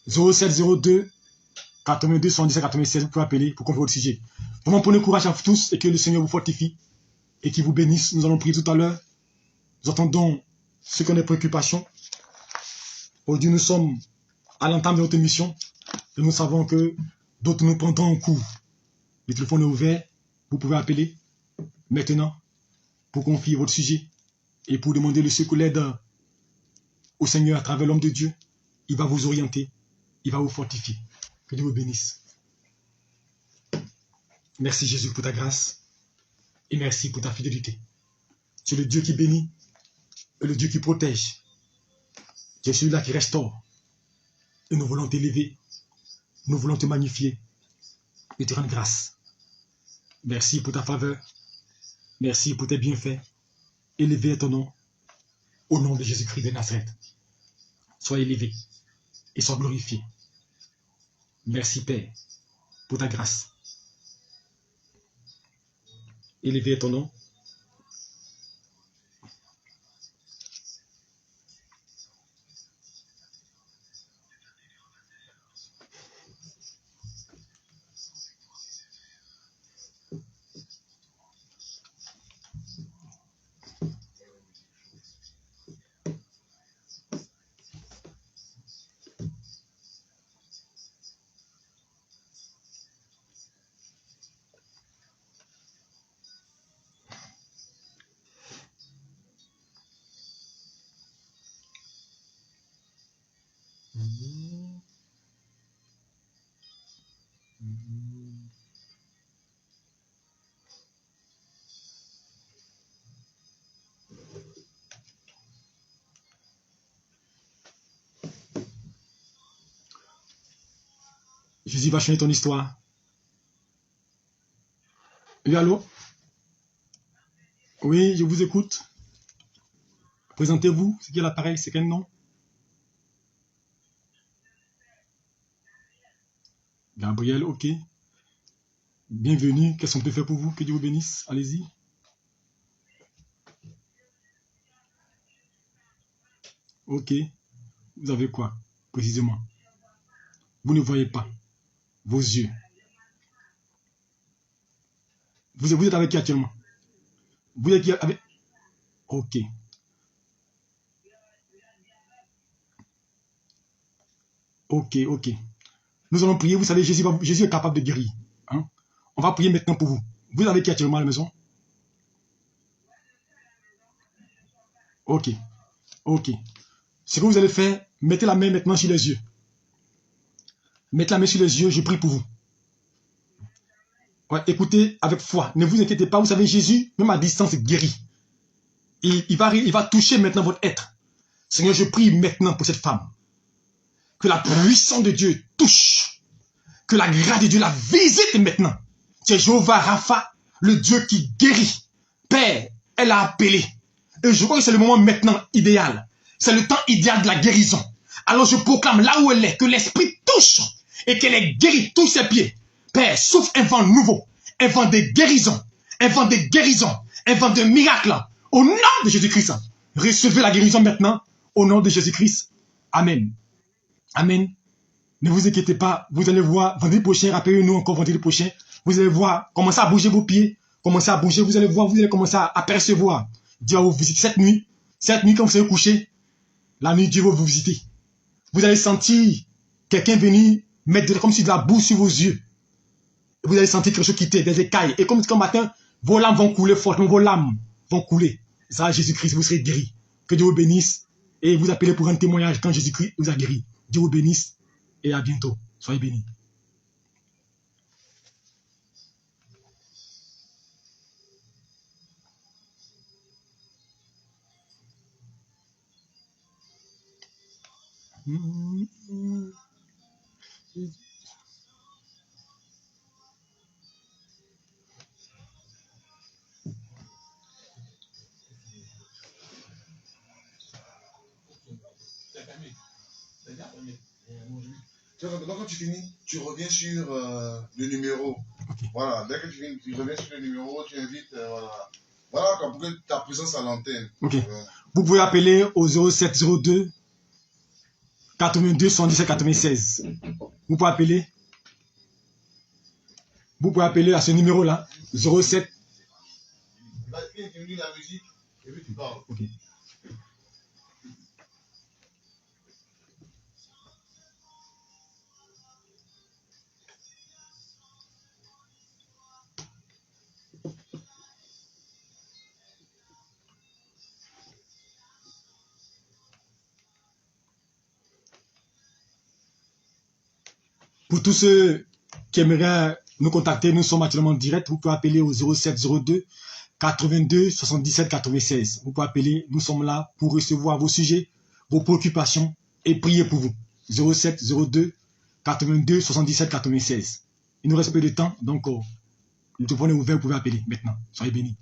« 0702 82 77 96, vous pouvez appeler pour confier votre sujet. Vraiment, prenez courage à vous tous et que le Seigneur vous fortifie et qu'il vous bénisse. Nous allons prier tout à l'heure. Nous attendons ceux qui ont des préoccupations. Aujourd'hui, nous sommes à l'entame de notre émission et nous savons que d'autres nous prendront en cours. Le téléphone est ouvert. Vous pouvez appeler maintenant pour confier votre sujet et pour demander le secours, l'aide au Seigneur à travers l'homme de Dieu. Il va vous orienter, il va vous fortifier. Que Dieu vous bénisse. Merci Jésus pour ta grâce et merci pour ta fidélité. Tu es le Dieu qui bénit et le Dieu qui protège. Tu es celui-là qui restaure. Et nous voulons t'élever, nous voulons te magnifier et te rendre grâce. Merci pour ta faveur. Merci pour tes bienfaits. Élevé est ton nom. Au nom de Jésus-Christ de Nazareth. Sois élevé et sois glorifié. Merci Père pour ta grâce. Élevé est ton nom. Jésus va changer ton histoire. Oui, allô? Oui, je vous écoute. Présentez-vous. C'est qui l'appareil? C'est quel nom? Gabriel, ok. Bienvenue. Qu'est-ce qu'on peut faire pour vous? Que Dieu vous bénisse. Allez-y. Ok. Vous avez quoi, précisément? Vous ne voyez pas. Vos yeux. Vous êtes avec qui actuellement? Vous êtes qui avec... Ok. Ok, ok. Nous allons prier. Vous savez, Jésus est capable de guérir. Hein? On va prier maintenant pour vous. Vous avez qui actuellement à la maison? Ok. Ok. Ce que vous allez faire, mettez la main maintenant sur les yeux. Mettez la main sur les yeux, je prie pour vous. Ouais, écoutez avec foi. Ne vous inquiétez pas. Vous savez, Jésus, même à distance, guérit. Il va toucher maintenant votre être. Seigneur, je prie maintenant pour cette femme. Que la puissance de Dieu touche. Que la grâce de Dieu la visite maintenant. C'est Jéhovah Rapha, le Dieu qui guérit. Père, elle a appelé. Et je crois que c'est le moment maintenant idéal. C'est le temps idéal de la guérison. Alors je proclame là où elle est, que l'esprit touche et qu'elle est guérie, touche ses pieds. Père, souffle un vent nouveau, un vent de guérison, un vent de guérison, un vent de miracle. Au nom de Jésus-Christ, recevez la guérison maintenant, au nom de Jésus-Christ. Amen. Amen. Ne vous inquiétez pas, vous allez voir, vendredi prochain, rappelez-nous encore vendredi prochain, vous allez voir, commencez à bouger vos pieds, commencez à bouger, vous allez voir, vous allez commencer à percevoir. Dieu va vous visiter cette nuit quand vous allez coucher, la nuit, Dieu va vous visiter. Vous allez sentir quelqu'un venir mettre comme si de la boue sur vos yeux. Vous allez sentir quelque chose quitter, des écailles. Et comme matin, vos larmes vont couler fortement, vos larmes vont couler. Et ça, Jésus-Christ, vous serez guéri. Que Dieu vous bénisse. Et vous appelez pour un témoignage quand Jésus-Christ vous a guéri. Dieu vous bénisse. Et à bientôt. Soyez bénis. Donc quand tu finis, tu reviens sur le numéro. Okay. Voilà, dès que tu finis, tu reviens sur le numéro, tu invites, voilà. Voilà, pour que ta présence à l'antenne. Ok. Vous pouvez appeler au 0702 82 77 96. Vous pouvez appeler. Vous pouvez appeler à ce numéro-là. 07. Là, tu introduis la musique et puis tu parles. Ok. Pour tous ceux qui aimeraient nous contacter, nous sommes actuellement en direct. Vous pouvez appeler au 0702 82 77 96. Vous pouvez appeler, nous sommes là pour recevoir vos sujets, vos préoccupations et prier pour vous. 0702 82 77 96. Il nous reste peu de temps, donc le téléphone est ouvert, vous pouvez appeler maintenant. Soyez bénis.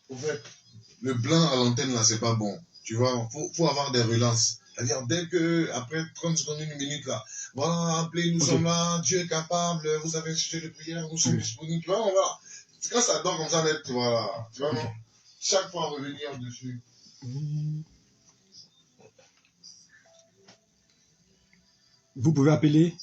Au fait, le blanc à l'antenne là, c'est pas bon. Tu vois, faut avoir des relances. C'est-à-dire, dès que, après 30 secondes, une minute là, voilà, appelez, nous sommes là, Dieu est capable, vous avez un sujet de prière, nous sommes disponibles. Tu vois, voilà. C'est quand ça donne comme ça d'être, voilà. Tu vois, non? Chaque fois revenir dessus. Vous pouvez appeler.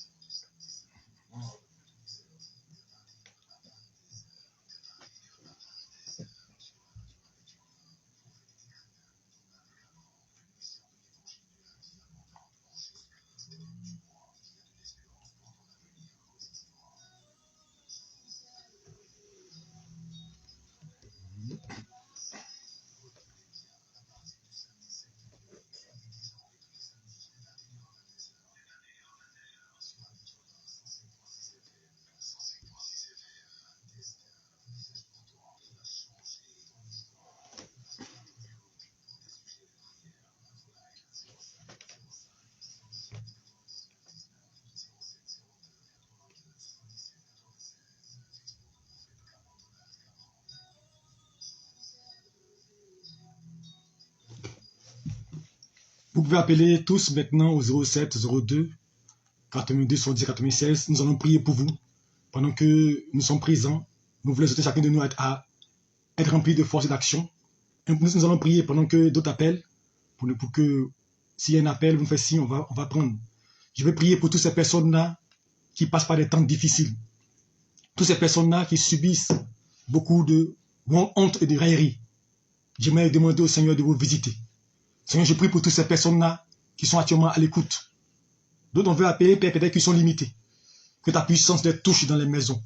Vous pouvez appeler tous maintenant au 07 02 82 70 96. Nous allons prier pour vous pendant que nous sommes présents. Nous voulons souhaiter chacun de nous à être remplis de force et d'action. Nous allons prier pendant que d'autres appellent pour que s'il y a un appel, vous me faites signe, on va prendre. Je vais prier pour toutes ces personnes-là qui passent par des temps difficiles. Toutes ces personnes-là qui subissent beaucoup de honte et de raillerie. J'aimerais demander au Seigneur de vous visiter. Seigneur, je prie pour toutes ces personnes-là qui sont actuellement à l'écoute. D'autres on veut appeler, Père, peut-être qu'ils sont limités. Que ta puissance les touche dans les maisons.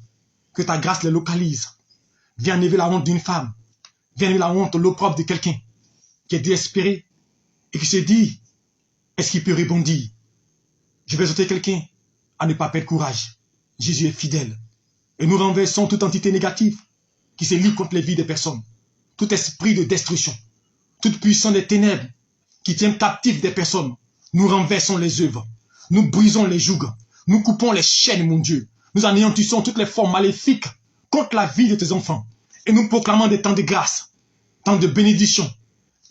Que ta grâce les localise. Viens enlever la honte d'une femme. Viens enlever la honte, l'opprobre de quelqu'un qui est désespéré et qui se dit, est-ce qu'il peut rebondir? Je vais exhorter quelqu'un à ne pas perdre courage. Jésus est fidèle. Et nous renversons toute entité négative qui se lie contre les vies des personnes. Tout esprit de destruction. Toute puissance des ténèbres qui tient captif des personnes. Nous renversons les œuvres. Nous brisons les jougs. Nous coupons les chaînes, mon Dieu. Nous anéantissons toutes les formes maléfiques contre la vie de tes enfants. Et nous proclamons des temps de grâce, temps de bénédiction.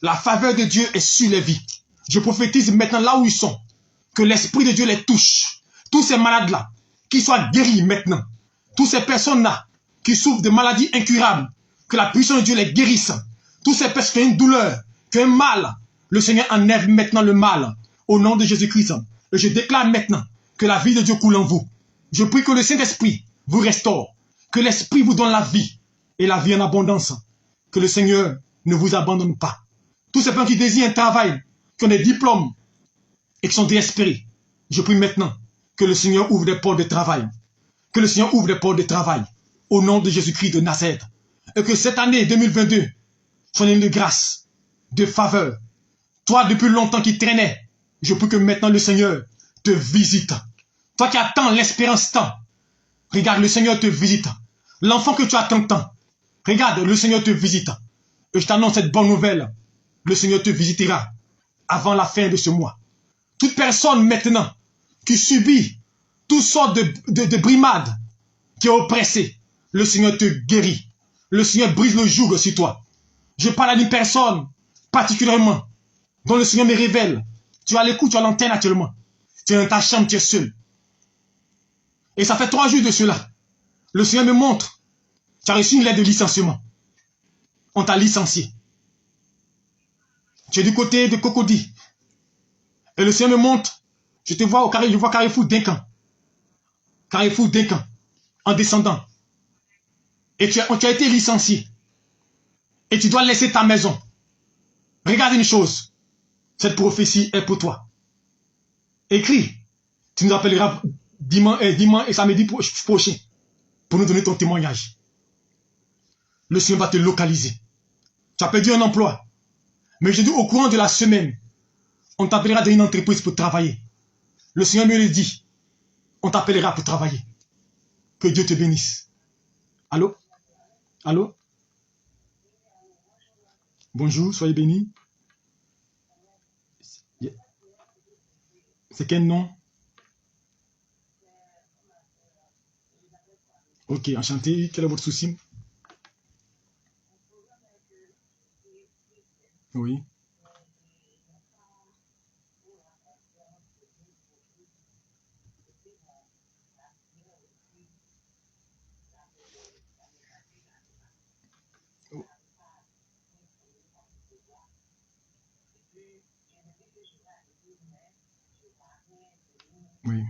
La faveur de Dieu est sur les vies. Je prophétise maintenant là où ils sont, que l'Esprit de Dieu les touche. Tous ces malades-là, qu'ils soient guéris maintenant. Toutes ces personnes-là qui souffrent de maladies incurables, que la puissance de Dieu les guérisse. Tous ces personnes qui ont une douleur, qui ont un mal, le Seigneur enlève maintenant le mal au nom de Jésus-Christ. Et je déclare maintenant que la vie de Dieu coule en vous. Je prie que le Saint-Esprit vous restaure, que l'Esprit vous donne la vie et la vie en abondance. Que le Seigneur ne vous abandonne pas. Tous ces personnes qui désirent un travail, qui ont des diplômes et qui sont désespérés, je prie maintenant que le Seigneur ouvre des portes de travail. Que le Seigneur ouvre des portes de travail au nom de Jésus-Christ de Nazareth. Et que cette année 2022 soit une année de grâce, de faveur. Toi, depuis longtemps qui traînais, je prie que maintenant le Seigneur te visite. Toi qui attends l'espérance tant, regarde, le Seigneur te visite. L'enfant que tu attends tant, regarde, le Seigneur te visite. Et je t'annonce cette bonne nouvelle. Le Seigneur te visitera avant la fin de ce mois. Toute personne maintenant qui subit toutes sortes de brimades, qui est oppressée, le Seigneur te guérit. Le Seigneur brise le joug sur toi. Je parle à une personne particulièrement dont le Seigneur me révèle. Tu as l'écoute, tu as l'antenne actuellement. Tu es dans ta chambre, tu es seul. Et ça fait 3 jours de cela. Le Seigneur me montre. Tu as reçu une lettre de licenciement. On t'a licencié. Tu es du côté de Cocody. Et le Seigneur me montre. Je te vois au carré, je vois Carrefour d'Incan. Carrefour d'Incan. En descendant. Et tu as été licencié. Et tu dois laisser ta maison. Regarde une chose. Cette prophétie est pour toi. Écris. Tu nous appelleras dimanche et samedi prochain pour nous donner ton témoignage. Le Seigneur va te localiser. Tu as perdu un emploi. Mais je dis au courant de la semaine, on t'appellera dans une entreprise pour travailler. Le Seigneur me le dit. On t'appellera pour travailler. Que Dieu te bénisse. Allô? Allô? Bonjour, soyez bénis. C'est quel nom? Ok, enchanté. Quel est votre souci? Oui. Oui.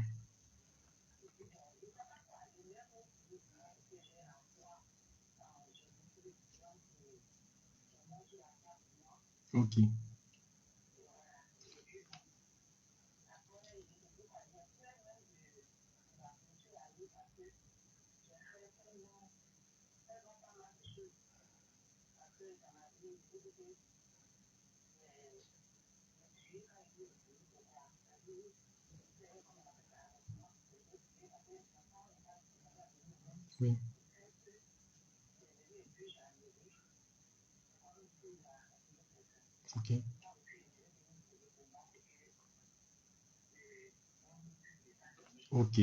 Ok. Oui. Ok. Ok.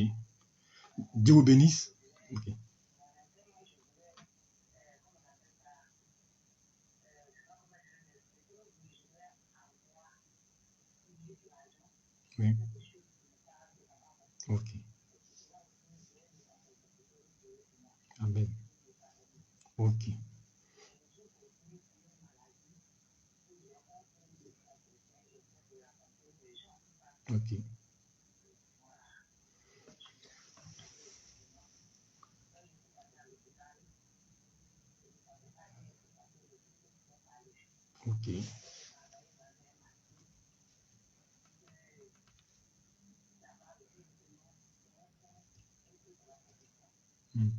Dieu vous bénisse. Ok. Oui. Ok. Amen. Ok. Ok. Ok. Hmm.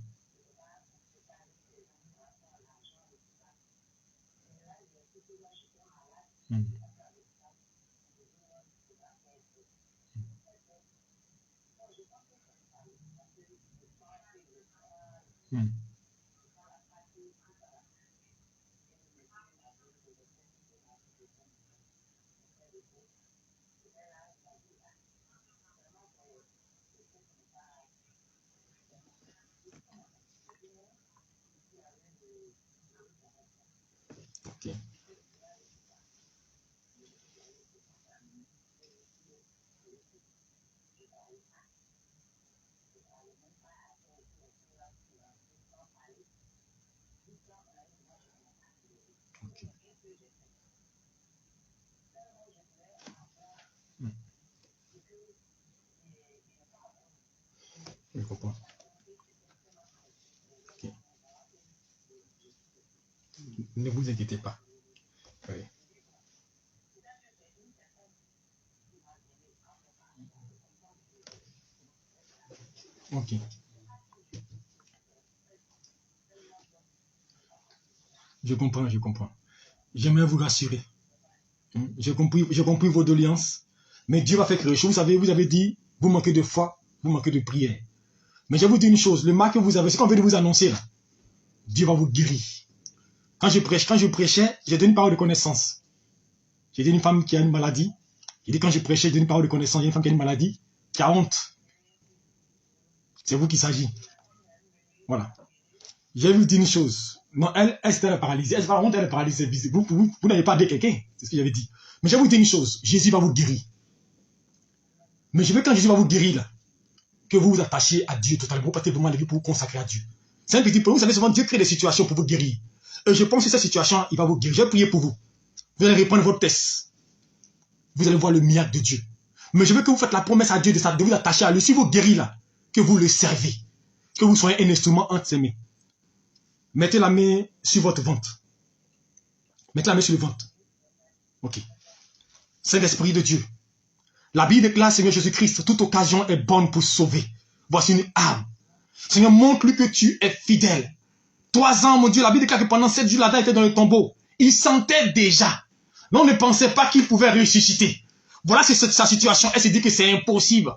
Hmm. Hmm. Ok. Ok. Ne vous inquiétez pas. Oui. Ok. Je comprends, je comprends. J'aimerais vous rassurer. J'ai compris vos doléances. Mais Dieu va faire quelque chose. Vous avez dit, vous manquez de foi, vous manquez de prière. Mais je vais vous dire une chose, le mal que vous avez, ce qu'on vient de vous annoncer là, Dieu va vous guérir. Quand je prêchais, j'ai donné une parole de connaissance. J'ai dit une femme qui a une maladie. J'ai dit quand je prêchais, j'ai donné une parole de connaissance. Il y a une femme qui a une maladie, qui a honte. C'est vous qui s'agit. Voilà. Je vais vous dire une chose. Non, elle c'était la paralysée. Elle va honte, elle est paralysée. Vous n'avez pas dit quelqu'un. C'est ce que j'avais dit. Mais je vais vous dire une chose. Jésus va vous guérir. Mais je veux quand Jésus va vous guérir là, que vous vous attachiez à Dieu totalement. Vous partez vraiment la vie pour vous consacrer à Dieu. C'est un petit peu. Vous savez souvent Dieu crée des situations pour vous guérir. Et je pense que cette situation, il va vous guérir. Je vais prier pour vous. Vous allez répondre votre test. Vous allez voir le miracle de Dieu. Mais je veux que vous faites la promesse à Dieu de vous attacher à lui. Si vous guérit là, que vous le servez. Que vous soyez un instrument entre ses mains. Mettez la main sur votre ventre. Mettez la main sur le ventre. Ok. Saint-Esprit de Dieu. La Bible déclare, Seigneur Jésus-Christ, toute occasion est bonne pour sauver. Voici une âme. Seigneur, montre-lui que tu es fidèle. 3 ans, mon Dieu, la Bible déclare que pendant 7 jours, l'Adam était dans le tombeau. Il sentait déjà. Mais on ne pensait pas qu'il pouvait ressusciter. Voilà, c'est sa situation. Elle se dit que c'est impossible.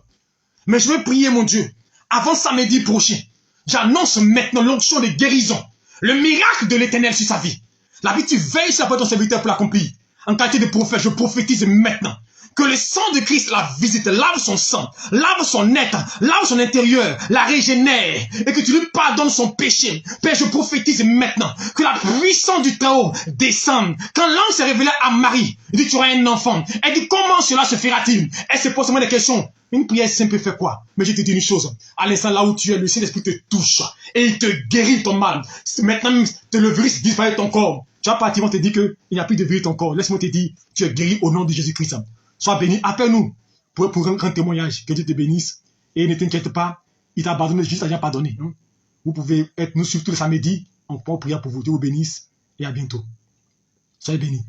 Mais je veux prier, mon Dieu. Avant samedi prochain, j'annonce maintenant l'onction de guérison. Le miracle de l'Éternel sur sa vie. La vie, tu veilles sur la voie de ton serviteur pour l'accomplir. En qualité de prophète, je prophétise maintenant. Que le sang de Christ la visite, lave son sang, lave son être, lave son intérieur, la régénère, et que tu lui pardonnes son péché. Père, je prophétise maintenant que la puissance du Très-Haut descende. Quand l'ange s'est révélé à Marie, il dit tu auras un enfant. Elle dit comment cela se fera-t-il? Elle se pose seulement des questions. Une prière simple fait quoi? Mais je te dis une chose. À l'instant là où tu es, le Saint-Esprit te touche et il te guérit ton mal. Maintenant, le virus disparaît de ton corps. Tu vas partir, on te dit qu'il n'y a plus de virus dans ton corps. Laisse-moi te dire, tu es guéri au nom de Jésus-Christ. Sois béni, appelle-nous pour un témoignage. Que Dieu te bénisse. Et ne t'inquiète pas, il t'a pardonné, juste à bien pardonné. Hein? Vous pouvez être nous suivre tous les samedis. On peut prier pour vous. Dieu vous bénisse et à bientôt. Soyez bénis.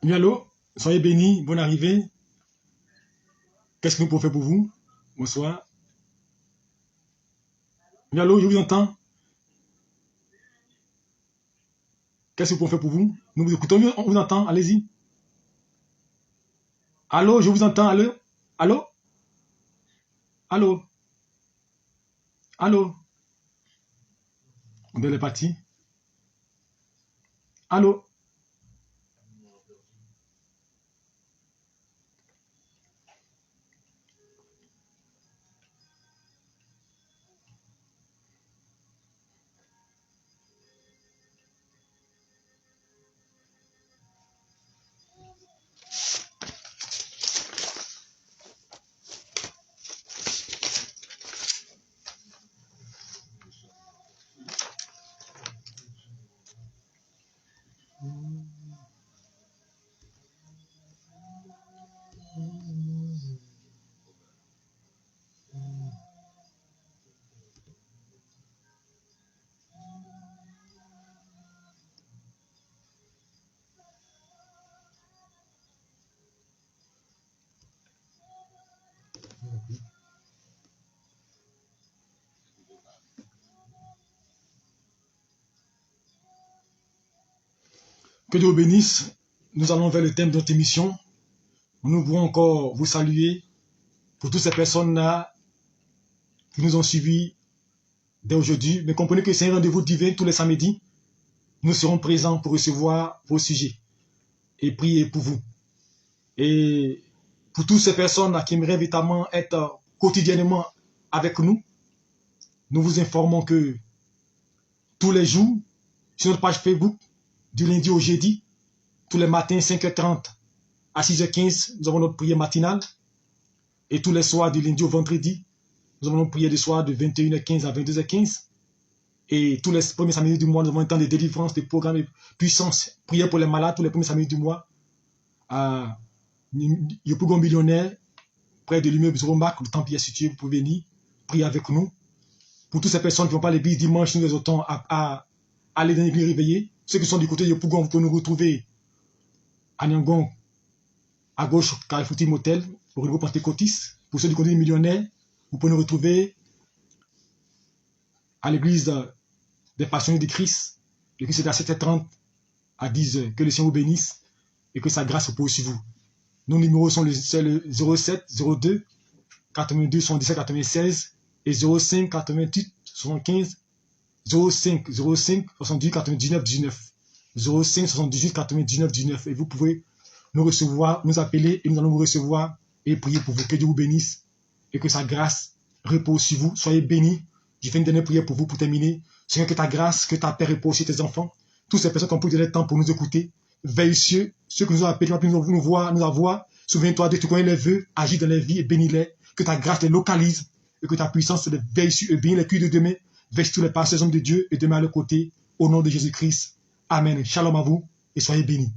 Oui, allô, soyez bénis, bonne arrivée. Qu'est-ce que nous pouvons faire pour vous? Bonsoir. Oui, allô, je vous entends. Qu'est-ce que nous pouvons faire pour vous? Nous vous écoutons, on vous entend, allez-y. Allô, je vous entends, allô? Allô? Allô? Allô? On est parti. Allô? Que Dieu vous bénisse. Nous allons vers le thème de notre émission. Nous voulons encore vous saluer pour toutes ces personnes-là qui nous ont suivis dès aujourd'hui. Mais comprenez que c'est un rendez-vous divin tous les samedis. Nous serons présents pour recevoir vos sujets et prier pour vous. Et pour toutes ces personnes qui aimeraient véritablement être quotidiennement avec nous, nous vous informons que tous les jours, sur notre page Facebook, du lundi au jeudi, tous les matins 5h30 à 6h15, nous avons notre prière matinale. Et tous les soirs, du lundi au vendredi, nous avons notre prière du soir de 21h15 à 22h15. Et tous les premiers samedis du mois, nous avons un temps de délivrance, de programmes de puissance, prière pour les malades, tous les premiers samedis du mois. Yopougon millionnaire, près de l'immeuble Zoromac, le temple est situé, vous pouvez venir, prier avec nous. Pour toutes ces personnes qui ne vont pas l'église dimanche, nous les autant à aller dans l'église réveillée. Ceux qui sont du côté de Yopougon, vous pouvez nous retrouver à Nyangon, à gauche, Carrefour Motel, au niveau Pentecôtiste. Pour ceux du côté des millionnaires, vous pouvez nous retrouver à l'église des Passionnés de Christ. L'église est à 7h30 à 10h. Que le Seigneur vous bénisse et que sa grâce repose sur vous. Nos numéros sont le 07 02 82 77 96 et 05 88 75 05 78 99 19. 05 78 99 19. Et vous pouvez nous recevoir, nous appeler et nous allons vous recevoir et prier pour vous. Que Dieu vous bénisse et que sa grâce repose sur vous. Soyez bénis. Je fais une dernière prière pour vous pour terminer. Seigneur, que ta grâce, que ta paix repose sur tes enfants. Toutes ces personnes qui ont pris de leur temps pour nous écouter. Veille ceux qui nous ont appelés, nous voir, nous avoir. Souviens-toi de tout connaître les vœux, agis dans les vies et bénis-les. Que ta grâce les localise et que ta puissance les veille sur eux. Bénis les culs de demain. Veille sur tous les pasteurs hommes de Dieu et demain à leur côté. Au nom de Jésus-Christ. Amen. Shalom à vous et soyez bénis.